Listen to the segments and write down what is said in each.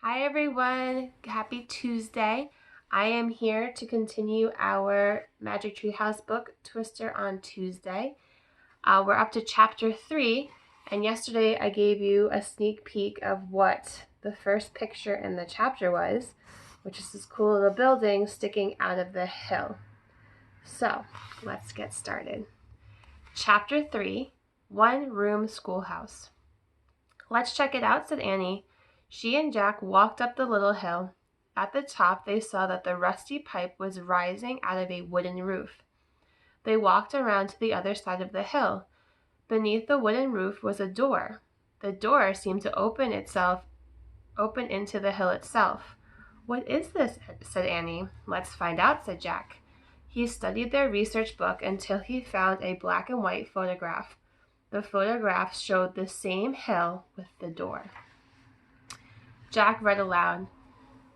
Hi everyone, happy Tuesday. I am here to continue our Magic Tree House book, Twister on Tuesday. We're up to chapter 3, and yesterday I gave you a sneak peek of what the first picture in the chapter was, which is this cool little building sticking out of the hill. So, let's get started. Chapter 3, One Room Schoolhouse. Let's check it out, said Annie. She and Jack walked up the little hill. At the top, they saw that the rusty pipe was rising out of a wooden roof. They walked around to the other side of the hill. Beneath the wooden roof was a door. The door seemed to open into the hill itself. What is this? Said Annie. Let's find out, said Jack. He studied their research book until he found a black and white photograph. The photograph showed the same hill with the door. Jack read aloud.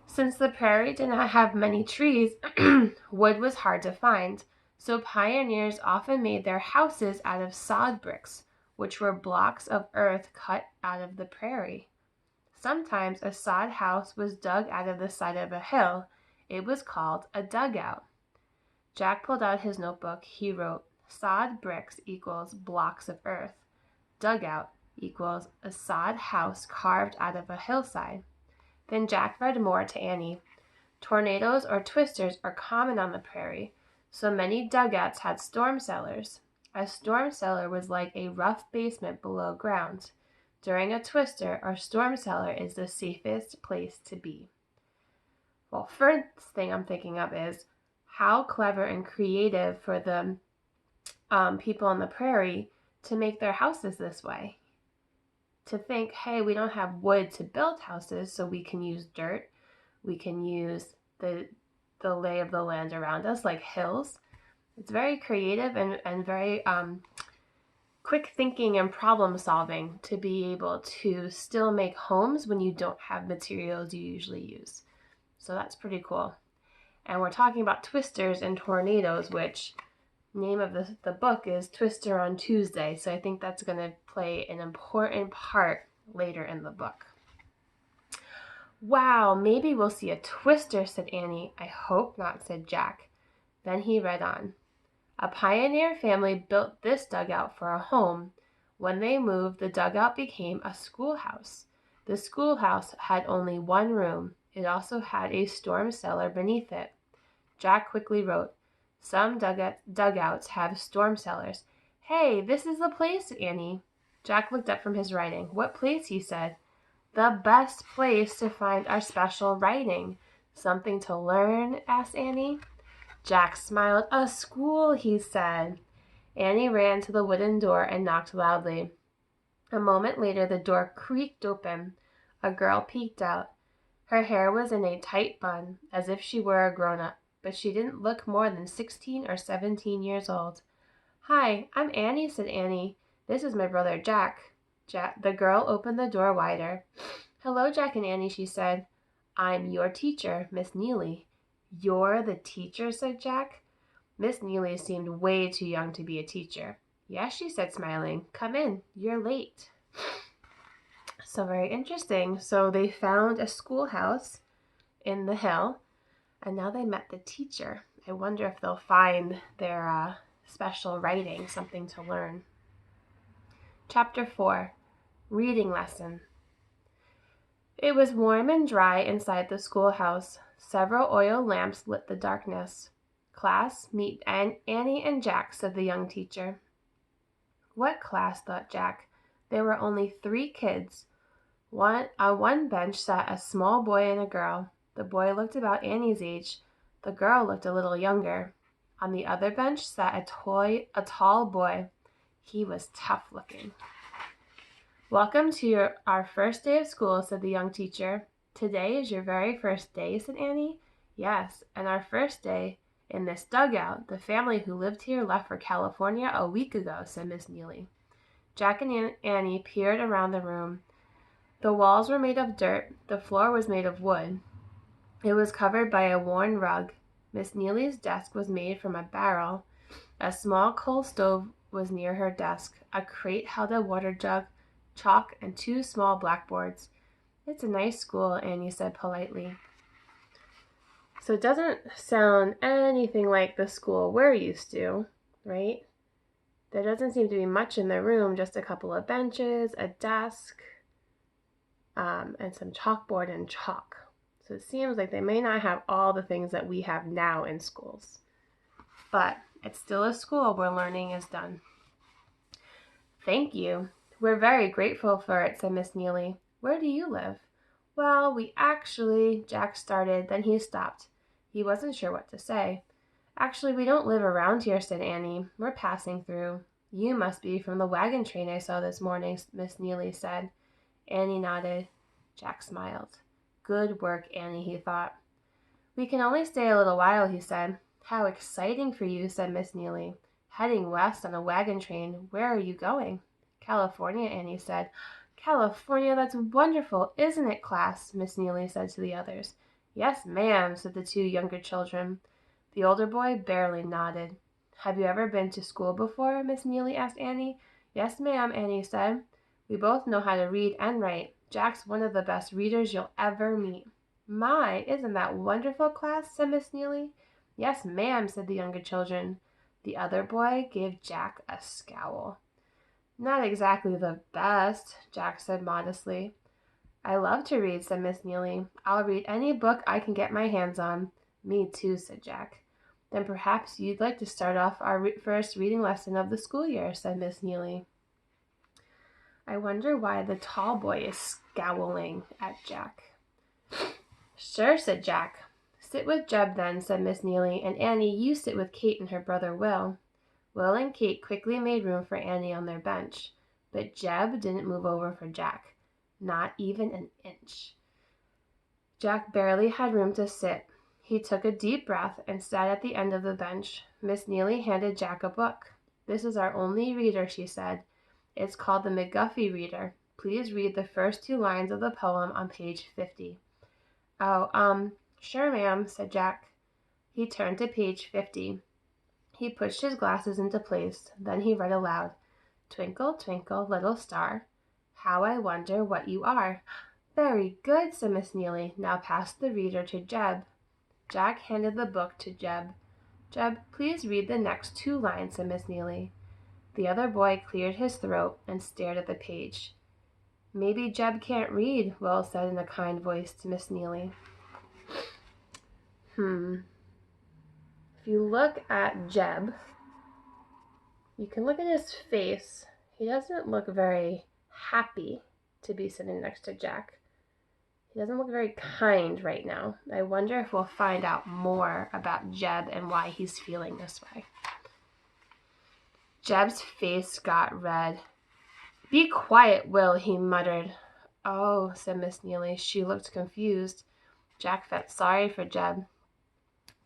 Since the prairie did not have many trees, wood was hard to find, so pioneers often made their houses out of sod bricks, which were blocks of earth cut out of the prairie. Sometimes a sod house was dug out of the side of a hill. It was called a dugout. Jack pulled out his notebook. He wrote, sod bricks equals blocks of earth. Dugout equals a sod house carved out of a hillside. Then Jack read more to Annie. Tornadoes or twisters are common on the prairie, so many dugouts had storm cellars. A storm cellar was like a rough basement below ground. During a twister, our storm cellar is the safest place to be. Well, first thing I'm thinking of is how clever and creative for the people on the prairie to make their houses this way. To think, hey, we don't have wood to build houses, so we can use dirt. We can use the lay of the land around us, like hills. It's very creative and very quick thinking and problem solving to be able to still make homes when you don't have materials you usually use. So that's pretty cool. And we're talking about twisters and tornadoes, which name of the book is Twister on Tuesday. So I think that's going to play an important part later in the book. Wow, maybe we'll see a twister, said Annie. I hope not, said Jack. Then he read on. A pioneer family built this dugout for a home. When they moved, the dugout became a schoolhouse. The schoolhouse had only one room. It also had a storm cellar beneath it. Jack quickly wrote, some dugouts have storm cellars. Hey, this is the place, Annie. Jack looked up from his writing. What place, he said. The best place to find our special writing. Something to learn? Asked Annie. Jack smiled. A school, he said. Annie ran to the wooden door and knocked loudly. A moment later, the door creaked open. A girl peeked out. Her hair was in a tight bun, as if she were a grown-up, but she didn't look more than 16 or 17 years old. Hi, I'm Annie, said Annie. This is my brother Jack. The girl opened the door wider. Hello, Jack and Annie, she said. I'm your teacher, Miss Neely. You're the teacher, said Jack. Miss Neely seemed way too young to be a teacher. Yes, she said, smiling. Come in. You're late. So very interesting. So they found a schoolhouse in the hill, and now they met the teacher. I wonder if they'll find their special writing, something to learn. Chapter 4, Reading Lesson. It was warm and dry inside the schoolhouse. Several oil lamps lit the darkness. Class, meet Annie and Jack, said the young teacher. What class, thought Jack. There were only 3 kids. On one bench sat a small boy and a girl. The boy looked about Annie's age. The girl looked a little younger. On the other bench sat a tall boy. He was tough looking. Welcome to our first day of school, said the young teacher. Today is your very first day, said Annie. Yes, and our first day in this dugout. The family who lived here left for California a week ago, said Miss Neely. Jack and Annie peered around the room. The walls were made of dirt. The floor was made of wood. It was covered by a worn rug. Miss Neely's desk was made from a barrel. A small coal stove was near her desk. A crate held a water jug, chalk, and 2 small blackboards. It's a nice school, Annie said politely. So it doesn't sound anything like the school we're used to, right? There doesn't seem to be much in the room, just a couple of benches, a desk, and some chalkboard and chalk. So it seems like they may not have all the things that we have now in schools. But it's still a school where learning is done. Thank you. We're very grateful for it, said Miss Neely. Where do you live? Well, we actually, Jack started, then he stopped. He wasn't sure what to say. Actually, we don't live around here, said Annie. We're passing through. You must be from the wagon train I saw this morning, Miss Neely said. Annie nodded. Jack smiled. Good work, Annie, he thought. We can only stay a little while, he said. How exciting for you, said Miss Neely. Heading west on a wagon train. Where are you going? California, Annie said. California, that's wonderful, isn't it, class? Miss Neely said to the others. Yes, ma'am, said the two younger children. The older boy barely nodded. Have you ever been to school before? Miss Neely asked Annie. Yes, ma'am, Annie said. We both know how to read and write. Jack's one of the best readers you'll ever meet. My, isn't that wonderful, class? Said Miss Neely. Yes, ma'am, said the younger children. The other boy gave Jack a scowl. Not exactly the best, Jack said modestly. I love to read, said Miss Neely. I'll read any book I can get my hands on. Me too, said Jack. Then perhaps you'd like to start off our first reading lesson of the school year, said Miss Neely. I wonder why the tall boy is scowling at Jack. Sure, said Jack. Sit with Jeb then, said Miss Neely, and Annie, you sit with Kate and her brother Will. Will and Kate quickly made room for Annie on their bench, but Jeb didn't move over for Jack, not even an inch. Jack barely had room to sit. He took a deep breath and sat at the end of the bench. Miss Neely handed Jack a book. This is our only reader, she said. It's called the McGuffey Reader. Please read the first 2 lines of the poem on page 50. Oh, sure, ma'am, said Jack. He turned to page 50. He pushed his glasses into place. Then he read aloud, Twinkle, twinkle, little star, how I wonder what you are. Very good, said Miss Neely. Now pass the reader to Jeb. Jack handed the book to Jeb. Jeb, please read the next 2 lines, said Miss Neely. The other boy cleared his throat and stared at the page. Maybe Jeb can't read, Will said in a kind voice to Miss Neely. If you look at Jeb, you can look at his face. He doesn't look very happy to be sitting next to Jack. He doesn't look very kind right now. I wonder if we'll find out more about Jeb and why he's feeling this way. Jeb's face got red. Be quiet, Will, he muttered. Oh, said Miss Neely. She looked confused. Jack felt sorry for Jeb.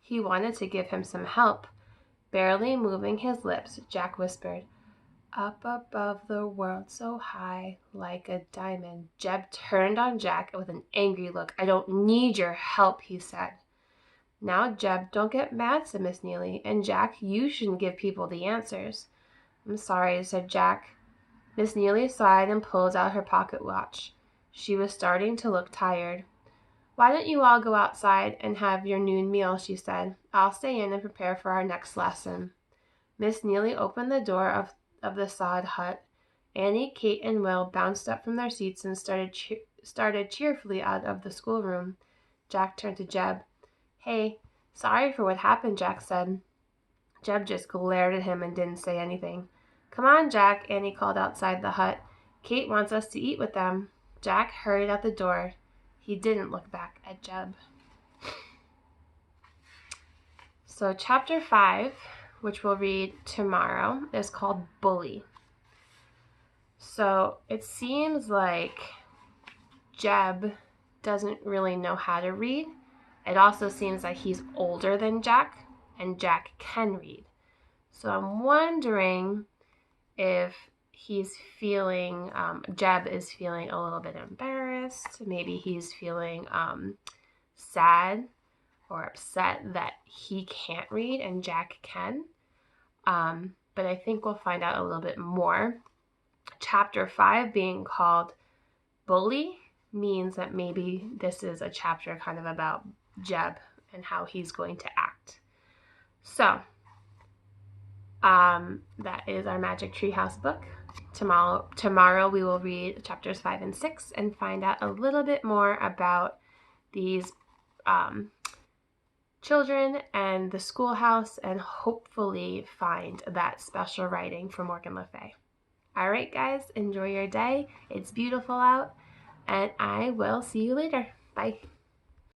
He wanted to give him some help. Barely moving his lips, Jack whispered, Up above the world so high, like a diamond. Jeb turned on Jack with an angry look. I don't need your help, he said. Now, Jeb, don't get mad, said Miss Neely. And Jack, you shouldn't give people the answers. I'm sorry, said Jack. Miss Neely sighed and pulled out her pocket watch. She was starting to look tired. Why don't you all go outside and have your noon meal, she said. I'll stay in and prepare for our next lesson. Miss Neely opened the door of the sod hut. Annie, Kate, and Will bounced up from their seats and started cheerfully out of the schoolroom. Jack turned to Jeb. Hey, sorry for what happened, Jack said. Jeb just glared at him and didn't say anything. Come on, Jack, Annie called outside the hut. Kate wants us to eat with them. Jack hurried out the door. He didn't look back at Jeb. So chapter 5, which we'll read tomorrow, is called Bully. So it seems like Jeb doesn't really know how to read. It also seems like he's older than Jack, and Jack can read. So I'm wondering if he's feeling, Jeb is feeling a little bit embarrassed. Maybe he's feeling sad or upset that he can't read and Jack can. But I think we'll find out a little bit more. Chapter 5 being called Bully means that maybe this is a chapter kind of about Jeb and how he's going to act. So, that is our Magic Tree House book. Tomorrow we will read chapters 5 and 6 and find out a little bit more about these children and the schoolhouse, and hopefully find that special writing from Morgan Le Fay. All right, guys, enjoy your day. It's beautiful out, and I will see you later. Bye.